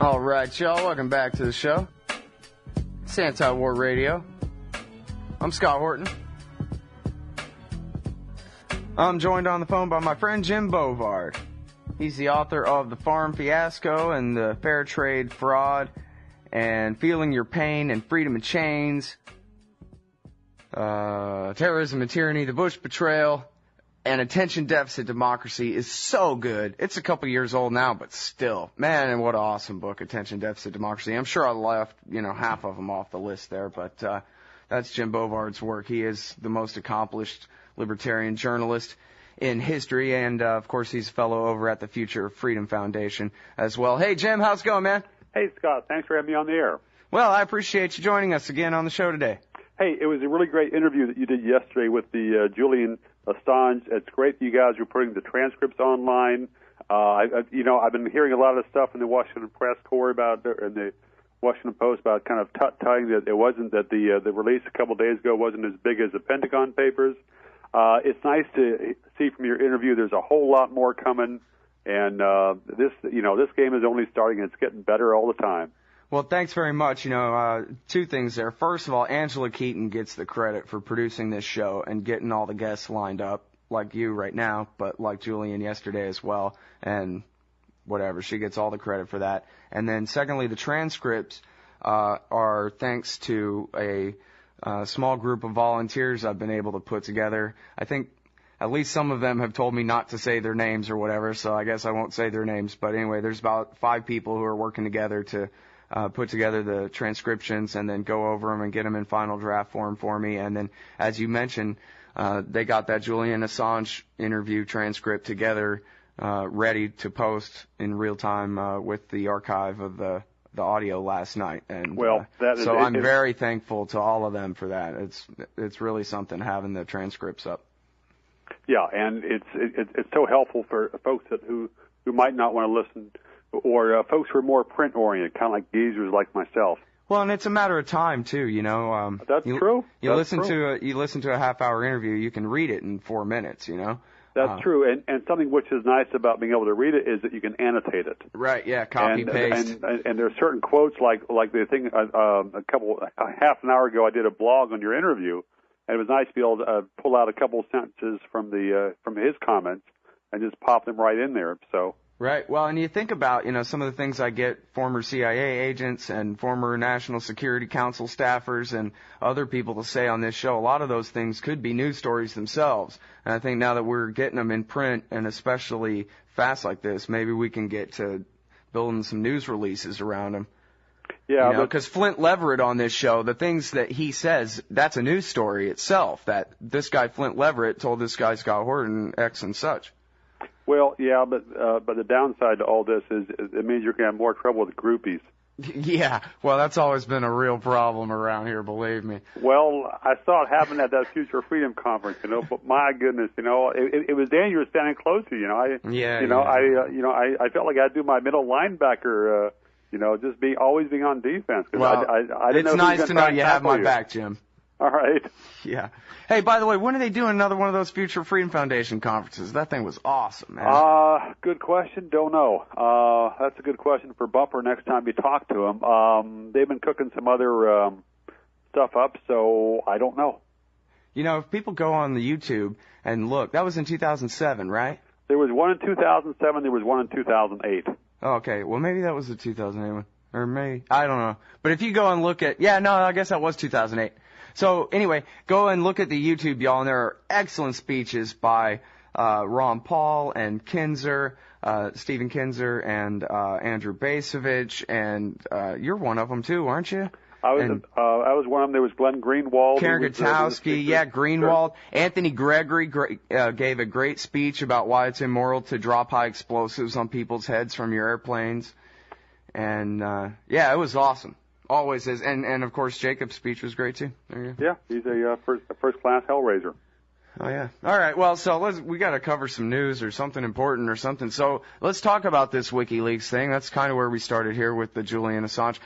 All right, y'all, welcome back to the show. It's Anti-War Radio. I'm Scott Horton. I'm joined on the phone by my friend Jim Bovard. He's the author of The Farm Fiasco and The Fair Trade Fraud and Feeling Your Pain and Freedom in Chains, Terrorism and Tyranny, The Bush Betrayal, and Attention Deficit Democracy is so good. It's a couple years old now, but still. Man, and what an awesome book, Attention Deficit Democracy. I'm sure I left, half of them off the list there, but that's Jim Bovard's work. He is the most accomplished libertarian journalist in history, and, of course, he's a fellow over at the Future Freedom Foundation as well. Hey, Jim, how's it going, man? Hey, Scott, thanks for having me on the air. Well, I appreciate you joining us again on the show today. Hey, it was a really great interview that you did yesterday with the Julian Assange. It's great that you guys are putting the transcripts online. I've been hearing a lot of stuff in the Washington Press Corps about, and the Washington Post about kind of tut-tutting that it wasn't, that the release a couple of days ago wasn't as big as the Pentagon Papers. It's nice to see from your interview there's a whole lot more coming, and this game is only starting, and it's getting better all the time. Well, thanks very much. Two things there. First of all, Angela Keaton gets the credit for producing this show and getting all the guests lined up, like you right now, but like Julian yesterday as well, and whatever. She gets all the credit for that. And then secondly, the transcripts are thanks to a small group of volunteers I've been able to put together. I think at least some of them have told me not to say their names or whatever, so I guess I won't say their names. But anyway, there's about 5 people who are working together to put together the transcriptions and then go over them and get them in final draft form for me. And then, as you mentioned, they got that Julian Assange interview transcript together, ready to post in real time with the archive of the audio last night. And I'm very thankful to all of them for that. It's really something having the transcripts up. Yeah, and it's so helpful for folks who might not want to listen, or folks who are more print-oriented, kind of like geezers like myself. Well, and it's a matter of time too, That's true. You listen to a half-hour interview, you can read it in 4 minutes, That's true, and something which is nice about being able to read it is that you can annotate it. Right, yeah, copy paste. And there are certain quotes like the thing half an hour ago I did a blog on your interview, and it was nice to be able to pull out a couple of sentences from his comments and just pop them right in there. So. Right. Well, and you think about, some of the things I get former CIA agents and former National Security Council staffers and other people to say on this show. A lot of those things could be news stories themselves. And I think now that we're getting them in print, and especially fast like this, maybe we can get to building some news releases around them. Yeah. Because Flint Leverett on this show, the things that he says, that's a news story itself, that this guy Flint Leverett told this guy Scott Horton X and such. Well, yeah, but the downside to all this is it means you're going to have more trouble with groupies. Yeah, well, that's always been a real problem around here, believe me. Well, I saw it happen at that Future Freedom Conference, but my goodness, it was dangerous standing close to you. I felt like I had to do my middle linebacker, just always being on defense. Well, I didn't it's nice to know you have my back, Jim. All right. Yeah. Hey, by the way, when are they doing another one of those Future Freedom Foundation conferences? That thing was awesome, man. Good question. Don't know. That's a good question for Bumper next time you talk to him. They've been cooking some other stuff up, so I don't know. If people go on the YouTube and look, that was in 2007, right? There was one in 2007. There was one in 2008. Oh, okay. Well, maybe that was the 2008 one. Or maybe. I don't know. But if you go and look at... Yeah, no, I guess that was 2008. So anyway, go and look at the YouTube, y'all, and there are excellent speeches by Ron Paul and Kinzer, Stephen Kinzer, and Andrew Bacevich, and you're one of them too, aren't you? I was one of them. There was Glenn Greenwald. Karen Gutowski, Greenwald. Sure. Anthony Gregory gave a great speech about why it's immoral to drop high explosives on people's heads from your airplanes. And, it was awesome. Always is. And of course, Jacob's speech was great, too. There you go. Yeah, he's a first-class hellraiser. Oh, yeah. All right, well, so we got to cover some news or something important or something. So let's talk about this WikiLeaks thing. That's kind of where we started here with the Julian Assange.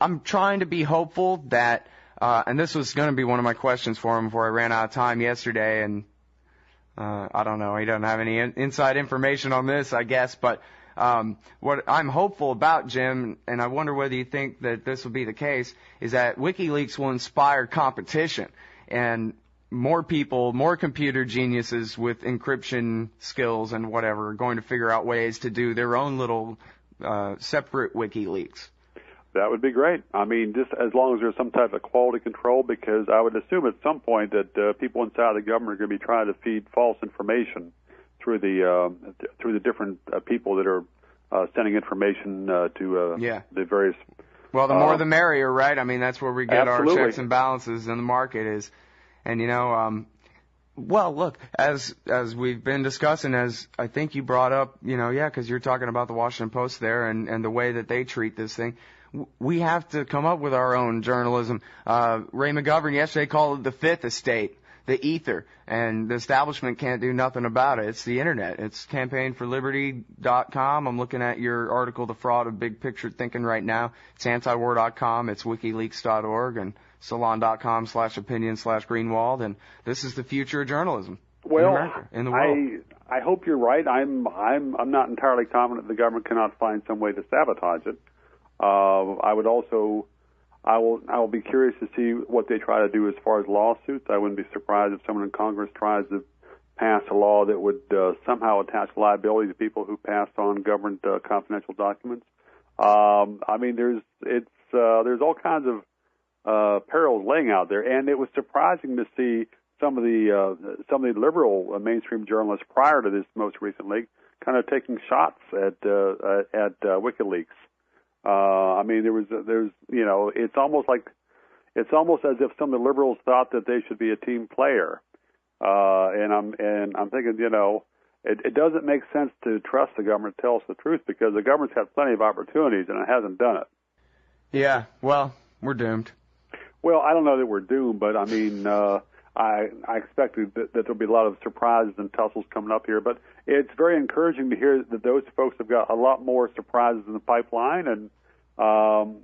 I'm trying to be hopeful that, and this was going to be one of my questions for him before I ran out of time yesterday, and I don't know, he doesn't have any inside information on this, I guess, but What I'm hopeful about, Jim, and I wonder whether you think that this will be the case, is that WikiLeaks will inspire competition and more people, more computer geniuses with encryption skills and whatever are going to figure out ways to do their own little separate WikiLeaks. That would be great. I mean, just as long as there's some type of quality control, because I would assume at some point that people inside the government are going to be trying to feed false information through the different people that are sending information to the various. Well, the more the merrier, right? I mean, that's where we get our checks and balances in the market is, and well, look, as we've been discussing, as I think you brought up, because you're talking about the Washington Post there and the way that they treat this thing. We have to come up with our own journalism. Ray McGovern yesterday called it the fifth estate, the ether, and the establishment can't do nothing about it. It's the internet. It's campaignforliberty.com. I'm looking at your article, The Fraud of Big Picture Thinking right now. It's antiwar.com. It's wikileaks.org and salon.com/opinion/Greenwald. And this is the future of journalism in America, in the world. I hope you're right. I'm not entirely confident the government cannot find some way to sabotage it. I will be curious to see what they try to do as far as lawsuits. I wouldn't be surprised if someone in Congress tries to pass a law that would somehow attach liability to people who passed on government confidential documents. I mean, there's all kinds of perils laying out there, and it was surprising to see some of the liberal mainstream journalists prior to this most recent leak kind of taking shots at WikiLeaks. I mean, it's almost as if some of the liberals thought that they should be a team player, and I'm thinking, it doesn't make sense to trust the government to tell us the truth, because the government's had plenty of opportunities and it hasn't done it. Yeah, well, we're doomed. Well, I don't know that we're doomed, but I mean, I expected that there'll be a lot of surprises and tussles coming up here, but it's very encouraging to hear that those folks have got a lot more surprises in the pipeline. And the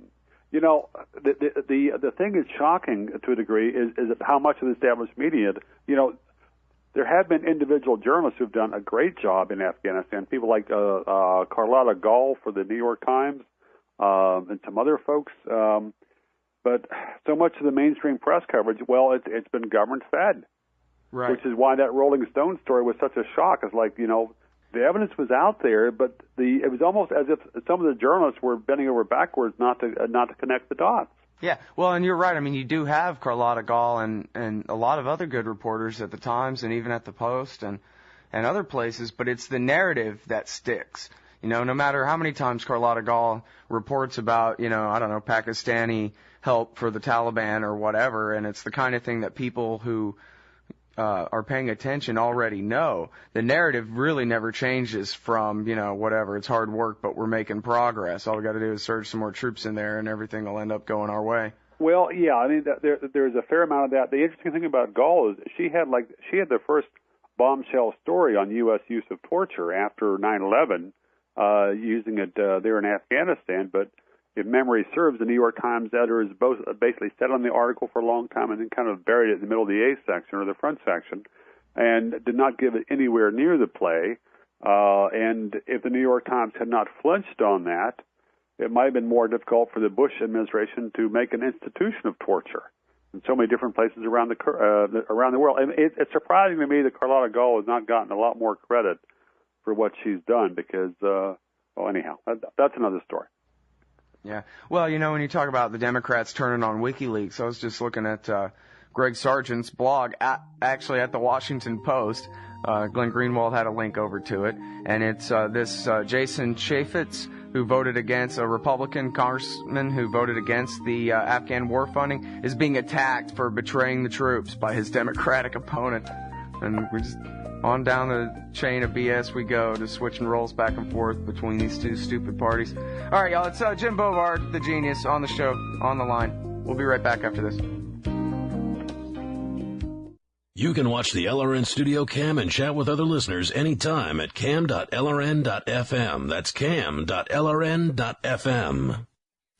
thing that's shocking to a degree is how much of the established media, there have been individual journalists who've done a great job in Afghanistan. People like Carlotta Gall for the New York Times and some other folks. But so much of the mainstream press coverage, well, it's been government-fed, right? Which is why that Rolling Stone story was such a shock. It's like, the evidence was out there, but it was almost as if some of the journalists were bending over backwards not to connect the dots. Yeah, well, and you're right. I mean, you do have Carlotta Gall and a lot of other good reporters at the Times and even at the Post and other places, but it's the narrative that sticks. No matter how many times Carlotta Gall reports about, Pakistani help for the Taliban or whatever, and it's the kind of thing that people who are paying attention already know. The narrative really never changes from, whatever, it's hard work, but we're making progress. All we got to do is surge some more troops in there, and everything will end up going our way. Well, yeah, I mean, there's a fair amount of that. The interesting thing about Gall is she had the first bombshell story on U.S. use of torture after 9/11, using it there in Afghanistan, but if memory serves, the New York Times editors both basically sat on the article for a long time and then kind of buried it in the middle of the A section or the front section and did not give it anywhere near the play. And if the New York Times had not flinched on that, it might have been more difficult for the Bush administration to make an institution of torture in so many different places around the world. And it's surprising to me that Carlotta Gall has not gotten a lot more credit for what she's done because, anyhow, that's another story. Yeah. Well, when you talk about the Democrats turning on WikiLeaks, I was just looking at Greg Sargent's blog, actually at the Washington Post. Glenn Greenwald had a link over to it, and it's this Jason Chaffetz, who voted against, a Republican congressman who voted against the Afghan war funding, is being attacked for betraying the troops by his Democratic opponent. And we just on down the chain of BS we go, just switching roles back and forth between these two stupid parties. All right, y'all, it's Jim Bovard, the genius, on the show, on the line. We'll be right back after this. You can watch the LRN Studio Cam and chat with other listeners anytime at cam.lrn.fm. That's cam.lrn.fm.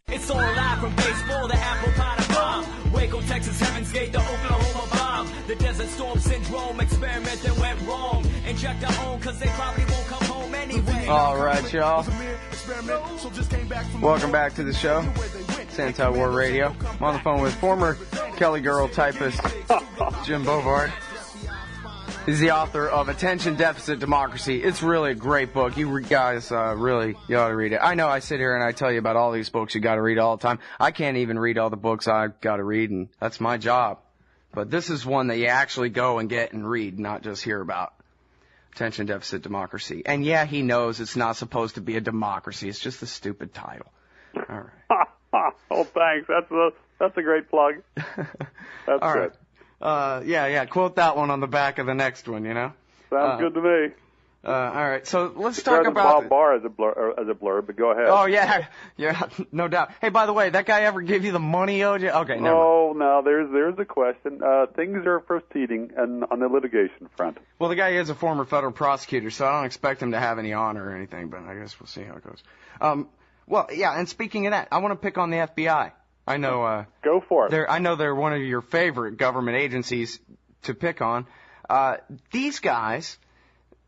It's all live from baseball to apple pie to bomb. Waco, Texas, Heaven's Gate to Oklahoma bomb. The Desert Storm Syndrome experiment that went wrong. Inject our own cause they probably won't come home anyway. All right, y'all. Welcome back to the show. It's Anti-War Radio. I'm on the phone with former Kelly Girl typist Jim Bovard. He's the author of Attention Deficit Democracy. It's really a great book. You guys really, you ought to read it. I know I sit here and I tell you about all these books you got to read all the time. I can't even read all the books I've got to read, and that's my job. But this is one that you actually go and get and read, not just hear about. Attention Deficit Democracy. And yeah, he knows it's not supposed to be a democracy. It's just a stupid title. All right. Oh, thanks. That's a great plug. That's all good. Right. Yeah. Quote that one on the back of the next one, you know? Sounds good to me. All right, so let's talk about Bob Barr as a blurb, but go ahead. Oh, yeah, no doubt. Hey, by the way, that guy ever give you the money owed you? Okay, never mind. No, there's a question. Things are proceeding on the litigation front. Well, the guy is a former federal prosecutor, so I don't expect him to have any honor or anything, but I guess we'll see how it goes. Well, yeah, and speaking of that, I want to pick on the FBI. I know. Go for it. I know they're one of your favorite government agencies to pick on. These guys.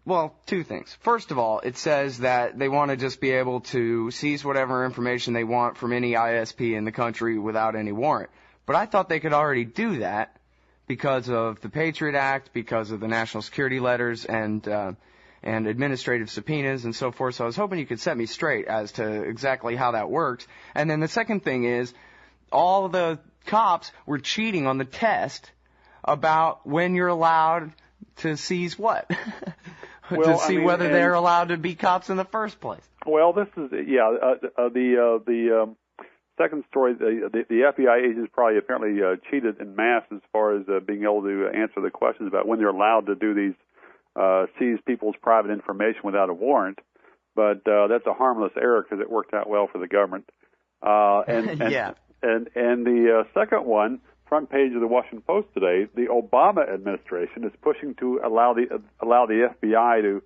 Well, two things. First of all, it says that they want to just be able to seize whatever information they want from any ISP in the country without any warrant. But I thought they could already do that because of the Patriot Act, because of the national security letters and administrative subpoenas and so forth. So I was hoping you could set me straight as to exactly how that works. And then the second thing is all the cops were cheating on the test about when you're allowed to seize what. To see whether they're allowed to be cops in the first place. Well, this is the second story. The FBI agents probably apparently cheated en masse as far as being able to answer the questions about when they're allowed to do these seize people's private information without a warrant. But that's a harmless error because it worked out well for the government. Yeah. And the second one. Front page of the Washington Post today, the Obama administration is pushing to allow the FBI to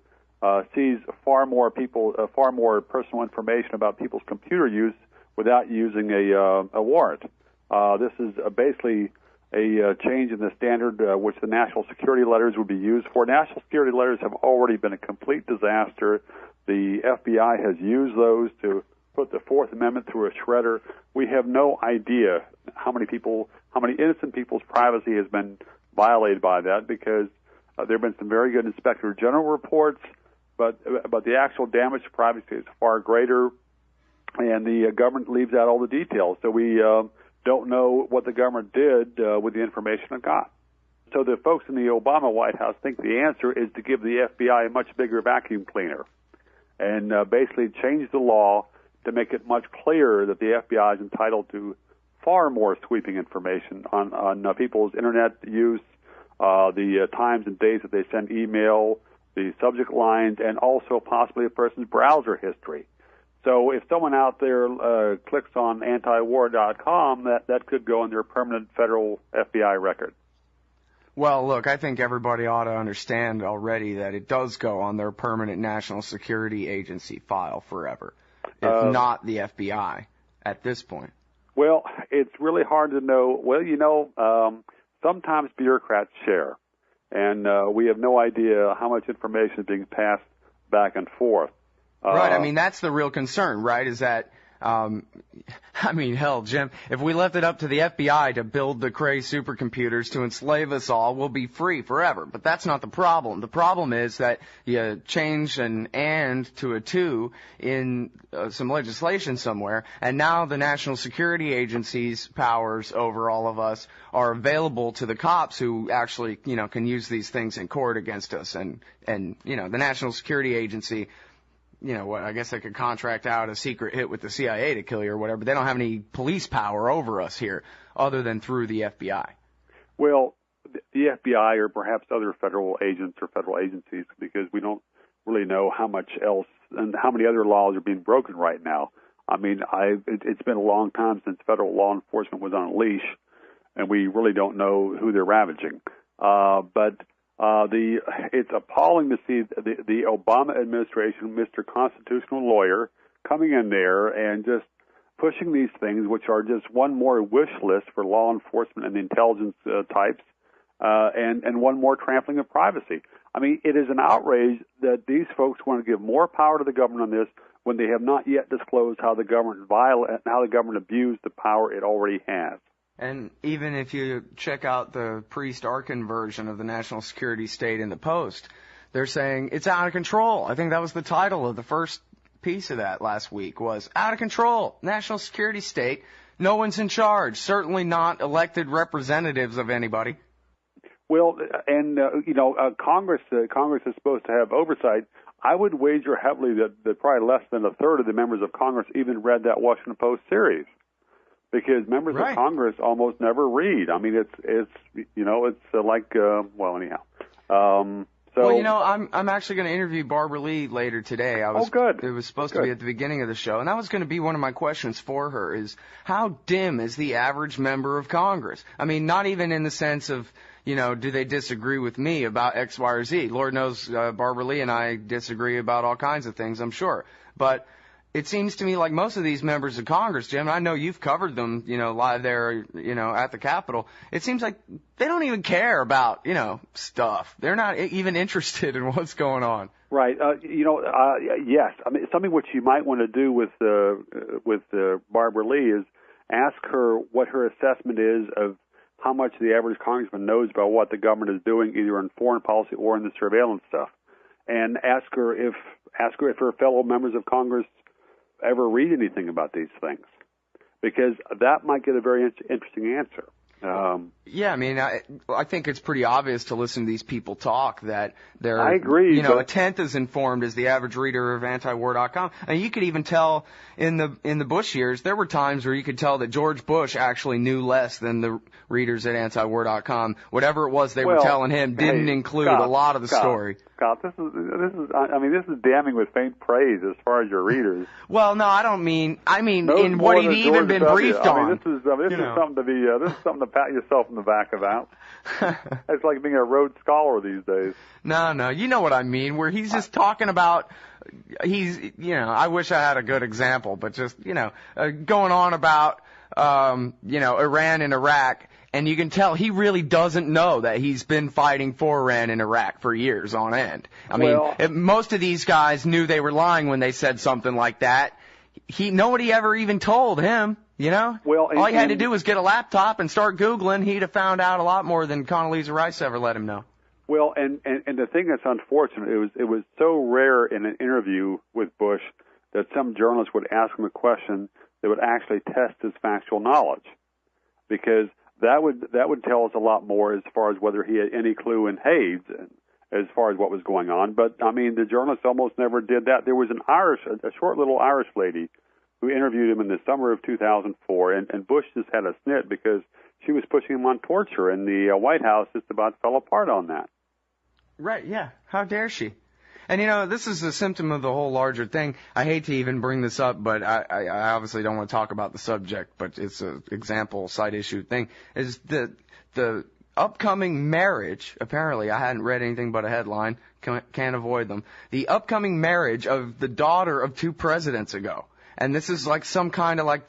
seize far more personal information about people's computer use without using a warrant. This is basically a change in the standard which the national security letters would be used for. National security letters have already been a complete disaster. The FBI has used those to put the Fourth Amendment through a shredder. We have no idea how many innocent people's privacy has been violated by that because there have been some very good Inspector General reports, but the actual damage to privacy is far greater, and the government leaves out all the details. So we don't know what the government did with the information it got. So the folks in the Obama White House think the answer is to give the FBI a much bigger vacuum cleaner and basically change the law to make it much clearer that the FBI is entitled to far more sweeping information on people's internet use, the times and days that they send email, the subject lines, and also possibly a person's browser history. So if someone out there clicks on antiwar.com, that could go in their permanent federal FBI record. Well, look, I think everybody ought to understand already that it does go on their permanent national security agency file forever, if not the FBI at this point. Well, it's really hard to know. Well, sometimes bureaucrats share, and we have no idea how much information is being passed back and forth. Right. I mean, that's the real concern, right, is that, hell, Jim, if we left it up to the FBI to build the Cray supercomputers to enslave us all, we'll be free forever. But that's not the problem. The problem is that you change an and to a to in some legislation somewhere, and now the National Security Agency's powers over all of us are available to the cops who actually, can use these things in court against us. And the National Security Agency, I guess they could contract out a secret hit with the CIA to kill you or whatever, but they don't have any police power over us here other than through the FBI. Well, the FBI or perhaps other federal agents or federal agencies, because we don't really know how much else and how many other laws are being broken right now. I mean, it's been a long time since federal law enforcement was on a leash, and we really don't know who they're ravaging. It's appalling to see the Obama administration, Mr. Constitutional Lawyer, coming in there and just pushing these things, which are just one more wish list for law enforcement and intelligence types, and one more trampling of privacy. I mean, it is an outrage that these folks want to give more power to the government on this when they have not yet disclosed how the government abused the power it already has. And even if you check out the Priest-Arkin version of the National Security State in the Post, they're saying it's out of control. I think that was the title of the first piece of that last week, was out of control, National Security State, no one's in charge, certainly not elected representatives of anybody. Well, and, Congress is supposed to have oversight. I would wager heavily that probably less than a third of the members of Congress even read that Washington Post series, because members of Congress almost never read. I mean, it's I'm actually going to interview Barbara Lee later today. Good. It was supposed to be at the beginning of the show, and that was going to be one of my questions for her, is how dim is the average member of Congress? I mean, not even in the sense of, do they disagree with me about X, Y, or Z? Lord knows Barbara Lee and I disagree about all kinds of things, I'm sure. But it seems to me like most of these members of Congress, Jim, I know you've covered them, live there, at the Capitol. It seems like they don't even care about, stuff. They're not even interested in what's going on. Right. Yes. I mean, something which you might want to do with Barbara Lee is ask her what her assessment is of how much the average congressman knows about what the government is doing, either in foreign policy or in the surveillance stuff, and ask her if her fellow members of Congress ever read anything about these things, because that might get a very interesting answer. I mean, I think it's pretty obvious to listen to these people talk that they're, I agree, a tenth as informed as the average reader of antiwar.com. And you could even tell in the Bush years, there were times where you could tell that George Bush actually knew less than the readers at antiwar.com. Whatever it was they were telling him didn't include a lot of the story. Scott, this is damning with faint praise as far as your readers. Well, no, I mean, in what he'd even been briefed on. This is something to pat yourself in the back about. It's like being a Rhodes Scholar these days. No, you know what I mean, where he's just talking about, I wish I had a good example, but just, going on about, Iran and Iraq, and you can tell he really doesn't know that he's been fighting for Iran and Iraq for years on end. I mean, most of these guys knew they were lying when they said something like that. Nobody ever even told him, Well, all he had to do was get a laptop and start Googling. He'd have found out a lot more than Condoleezza Rice ever let him know. Well, and the thing that's unfortunate, it was so rare in an interview with Bush that some journalist would ask him a question that would actually test his factual knowledge, because that would tell us a lot more as far as whether he had any clue in Hades as far as what was going on. But I mean, the journalist almost never did that. There was a short little Irish lady who interviewed him in the summer of 2004, and Bush just had a snit because she was pushing him on torture, and the White House just about fell apart on that. Right, yeah. How dare she? And, this is a symptom of the whole larger thing. I hate to even bring this up, but I obviously don't want to talk about the subject, but it's an example, side issue thing, is the upcoming marriage, apparently, I hadn't read anything but a headline, can't avoid them, the upcoming marriage of the daughter of 2 presidents ago. And this is like some kind of like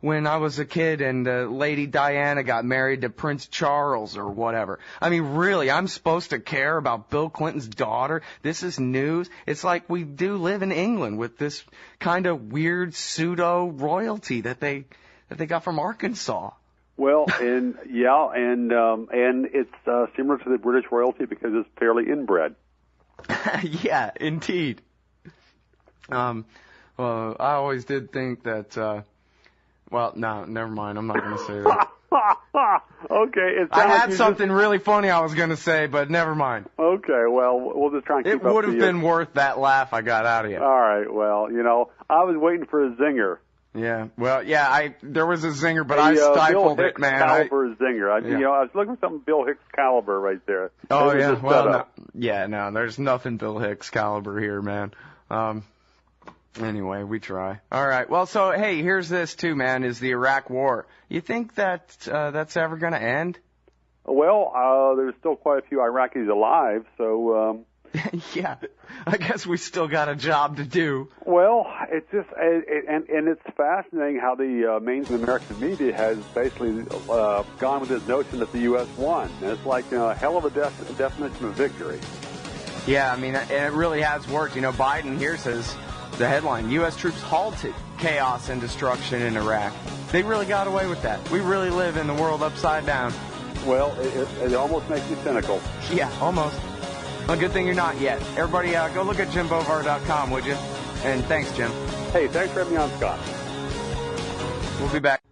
when I was a kid and Lady Diana got married to Prince Charles or whatever. I mean, really, I'm supposed to care about Bill Clinton's daughter? This is news? It's like we do live in England with this kind of weird pseudo royalty that they got from Arkansas. Well, and it's similar to the British royalty because it's fairly inbred. Yeah, indeed. Well, I always did think that, no, never mind. I'm not going to say that. Okay. I had something really funny I was going to say, but never mind. Okay, well, we'll just try and keep up. It would have been worth that laugh I got out of you. All right, well, I was waiting for a zinger. Yeah, well, there was a zinger, but I stifled Bill it, man. Caliber zinger. I was looking for something Bill Hicks caliber right there. Oh, yeah, well, no, there's nothing Bill Hicks caliber here, man. Anyway, we try. All right. Well, so, hey, here's this, too, man, is the Iraq War. You think that that's ever going to end? Well, there's still quite a few Iraqis alive, so Yeah, I guess we still got a job to do. Well, it's just, and it's fascinating how the mainstream American media has basically gone with this notion that the U.S. won. And it's like a hell of a definition of victory. Yeah, I mean, and it really has worked. You know, Biden here says, the headline, U.S. troops halted chaos and destruction in Iraq. They really got away with that. We really live in the world upside down. Well, it almost makes me cynical. Yeah, almost. Well, good thing you're not yet. Everybody, go look at JimBovard.com, would you? And thanks, Jim. Hey, thanks for having me on, Scott. We'll be back.